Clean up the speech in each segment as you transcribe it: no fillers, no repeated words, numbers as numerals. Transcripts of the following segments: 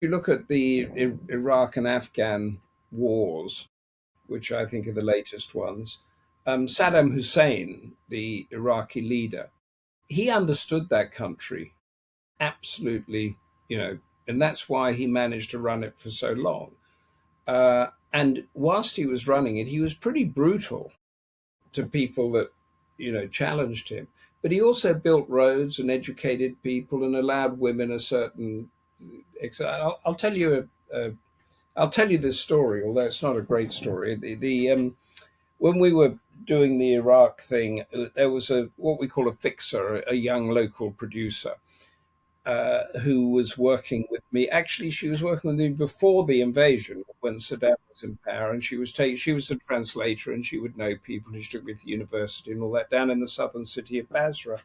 you look at the Iraq and Afghan wars, which I think are the latest ones, Saddam Hussein, the Iraqi leader, he understood that country absolutely, you know, and that's why he managed to run it for so long. And whilst he was running it, he was pretty brutal to people that, challenged him. But he also built roads and educated people and allowed women a certain. I'll tell you I'll tell you this story, although it's not a great story. When we were doing the Iraq thing, there was a what we call a fixer, a young local producer, who was working with me. Actually, she was working with me before the invasion, when Saddam was in power, and she was a translator, and she would know people. She took me to the university and all that down in the southern city of Basra,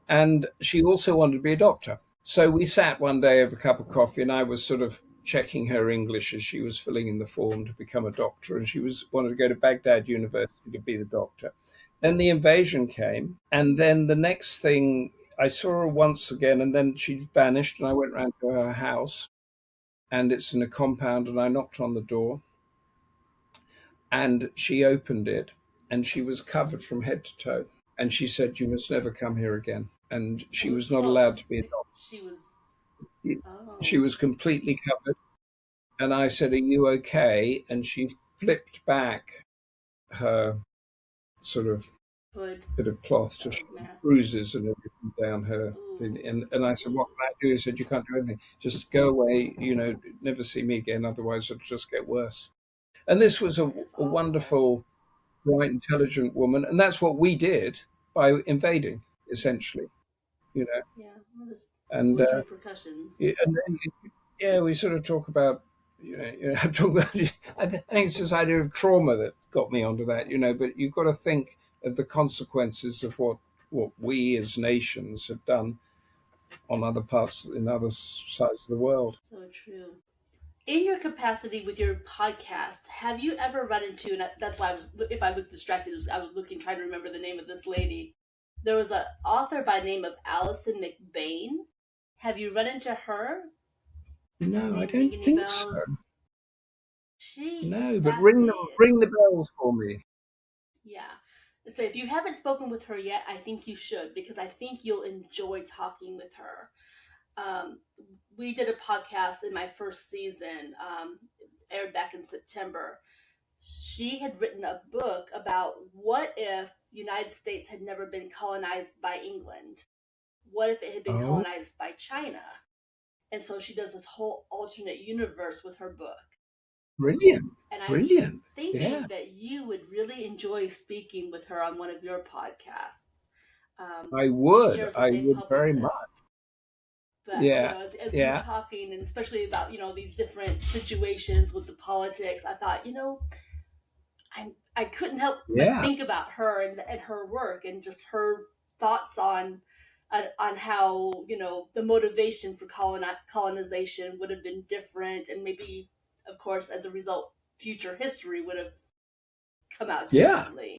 and she also wanted to be a doctor. So we sat one day over a cup of coffee, and I was sort of checking her English as she was filling in the form to become a doctor, and she was wanted to go to Baghdad University to be the doctor. Then the invasion came, and then the next thing I saw her once again, and then she vanished, and I went round to her house, and it's in a compound, and I knocked on the door, and she opened it, and she was covered from head to toe, and she said, "You must never come here again." And she was not Oh, allowed to be a she was. doctor. She Oh, was completely covered. And I said, "Are you okay?" And she flipped back her sort of hood bit of cloth to or show mask. bruises and everything down her thing. Ooh, And I said, "What can I do?" He said, "You can't do anything. Just go away, never see me again, otherwise it'll just get worse." And this was that is a awful. wonderful, bright, intelligent woman. And that's what we did by invading, essentially, you know. Yeah, well, there's And huge repercussions. yeah, and then, yeah, we sort of talk about, talk about. I think it's this idea of trauma that got me onto that, But you've got to think of the consequences of what we as nations have done on other parts in other sides of the world. So true. In your capacity with your podcast, have you ever run into, and that's why I was, if I looked distracted, I was looking, trying to remember the name of this lady. There was an author by name of Allison McBain. Have you run into her? That No, I name ring don't any think so. bells? She is No, but fascinating. ring the bells for me. Yeah. So if you haven't spoken with her yet, I think you should because I think you'll enjoy talking with her. Um, we did a podcast in my first season, aired back in September. She had written a book about what if the United States had never been colonized by England? What if it had been Oh, colonized by China? And so she does this whole alternate universe with her book. brilliant, And I'm brilliant. Yeah, thinking that you would really enjoy speaking with her on one of your podcasts. She shares the I same would very much. publicist, but Yeah, as you were yeah, talking, and especially about these different situations with the politics, I thought I couldn't help but yeah. think about her and her work and just her thoughts on how the motivation for colonization would have been different, and maybe, of course, as a result, future history would have come out Yeah. differently.